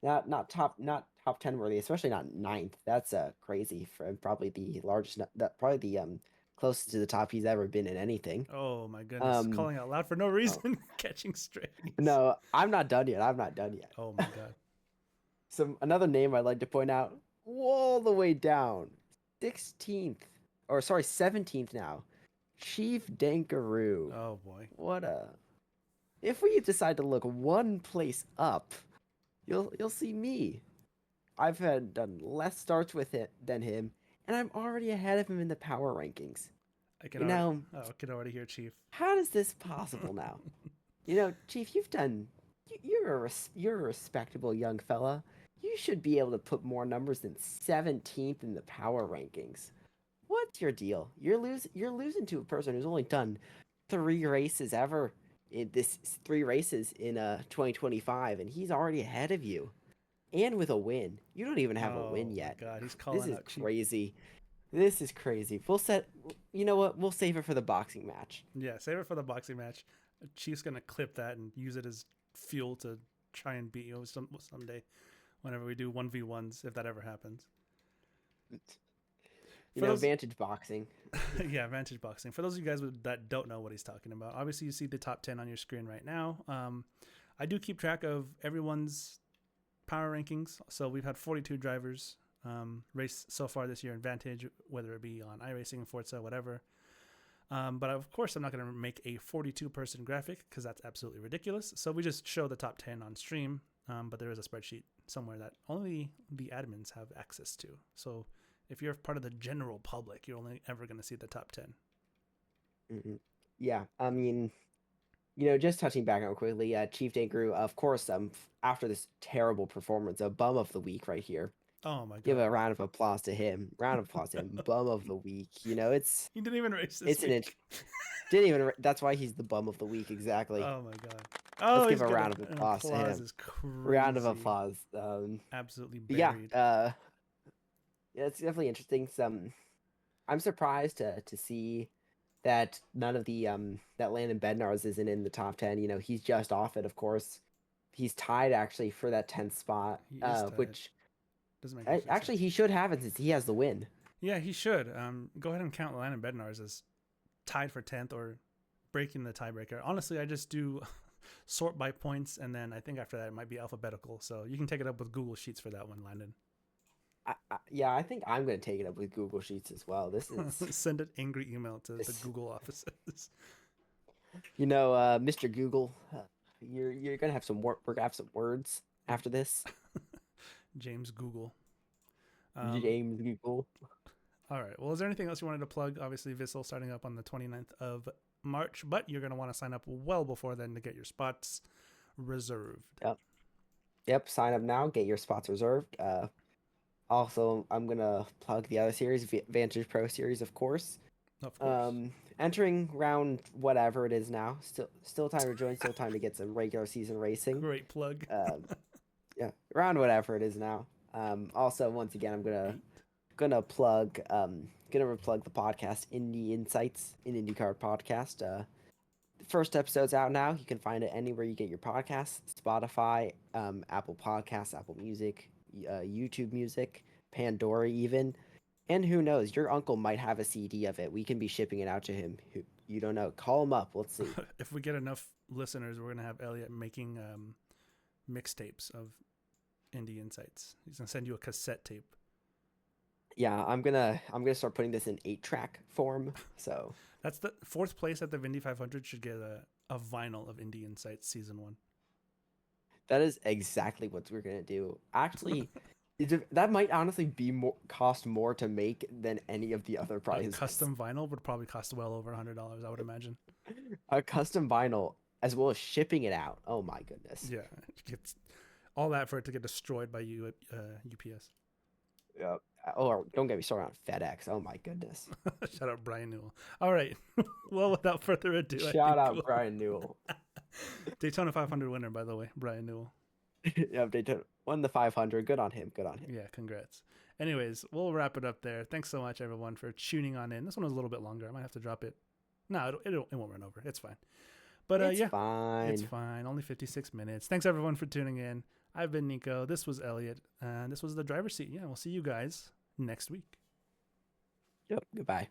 not top 10 worthy, especially not 9th. That's crazy for probably the largest, probably the closest to the top he's ever been in anything. Oh my goodness! Um, Calling out loud for no oh, reason, catching strays. no, I'm not done yet. I'm not done yet. Oh my god! Another name I'd like to point out, all the way down, 16th, or sorry, 17th now, Chief Dankaroo. Oh boy! What a! If we decide to look one place up, you'll see me. I've done less starts with it than him, and I'm already ahead of him in the power rankings. I can You already. know, Oh, I can already hear Chief. how is this possible now? You know, Chief, you're a respectable young fella. You should be able to put more numbers than 17th in the power rankings. What's your deal? You're losing to a person who's only done 3 races ever in this 3 races in 2025, and he's already ahead of you. And with a win. You don't even have a win Oh my yet. god! He's This calling is out Chief. crazy. You know what? We'll save it for the boxing match. Yeah, save it for the boxing match. Chief's gonna clip that and use it as fuel to try and beat you someday. Whenever we do 1v1s, if that ever happens. You For know, those, Vantage Boxing. yeah, Vantage Boxing. For those of you guys that don't know what he's talking about, obviously you see the top 10 on your screen right now. I do keep track of everyone's power rankings. So we've had 42 drivers race so far this year in Vantage, whether it be on iRacing, Forza, whatever. But of course, I'm not going to make a 42-person graphic because that's absolutely ridiculous. So we just show the top 10 on stream, but there is a spreadsheet somewhere that only the admins have access to. So if you're part of the general public, you're only ever going to see the top 10. Mm-hmm. Yeah, I mean, you know, just touching back on it quickly, Chief Dankaroo, of course, after this terrible performance, a bum of the week right here. Oh my god! Give a round of applause to him. Round of applause to him. Bum of the week. You know, He didn't even race this it's an week. didn't even. That's why he's the bum of the week. Exactly. Oh my god! Oh, Let's give he's a gonna. round of An applause to applause him. is crazy. Round of applause. Absolutely Yeah. buried. Yeah, it's definitely interesting. I'm surprised to see that none of the that Landon Bednar's isn't in the top 10. You know, he's just off it. Of course, he's tied actually for that 10th spot. He is tied. Which doesn't make actually sense. he should have it since he has the win. Yeah, he should. Go ahead and count Landon Bednar's as tied for 10th or breaking the tiebreaker. Honestly, I just do sort by points, and then I think after that it might be alphabetical. So you can take it up with Google Sheets for that one, Landon. Yeah, I think I'm gonna take it up with Google Sheets as well. This is Send an angry email to the this, Google offices. Mr. Google, you're gonna have some work. We're gonna have some words after this. James Google. Um, James Google. all right. Well, is there anything else you wanted to plug? Obviously, VISL starting up on the 29th of March, but you're going to want to sign up well before then to get your spots reserved. Yep. Yep. Sign up now. Get your spots reserved. Also, I'm gonna plug the other series, Vantage Pro series, of course. Of course. Entering round whatever it is now. Still time to join. Still time to get some regular season racing. Great plug. Yeah, round whatever it is now. Also, once again, I'm Eight. gonna plug gonna plug the podcast Indy Insights in IndyCar podcast. The first episode's out now. You can find it anywhere you get your podcasts: Spotify, Apple Podcasts, Apple Music, YouTube Music, Pandora, even. And who knows? Your uncle might have a CD of it. We can be shipping it out to him. You don't know. Call him up. Let's see. If we get enough listeners, we're going to have Elliott making mixtapes of Indy Insights. He's going to send you a cassette tape. Yeah, I'm gonna start putting this in 8-track form. So That's the fourth place at the Indy 500 should get a vinyl of Indy Insights season 1. that is exactly what we're gonna do. Actually, that might honestly be cost more to make than any of the other A prizes. custom vinyl would probably cost well over $100, I would imagine. A custom vinyl, as well as shipping it out. Oh my goodness. Yeah, it's all that for it to get destroyed by UPS. Yep. Oh, don't get me started on FedEx. Oh my goodness. Shout out Brian Newell. All right. Well, without further ado, Shout out Brian Newell. Daytona 500 winner, by the way, Brian Newell. Yeah, Daytona won the 500. Good on him. Good on him. Yeah, congrats. Anyways, we'll wrap it up there. Thanks so much, everyone, for tuning on in. This one was a little bit longer. I might have to drop it. No, it won't run over. It's fine. But It's yeah, fine. it's fine. Only 56 minutes. Thanks, everyone, for tuning in. I've been Nico. This was Elliott. And this was the driver's seat. Yeah, we'll see you guys next week. Yep. Goodbye.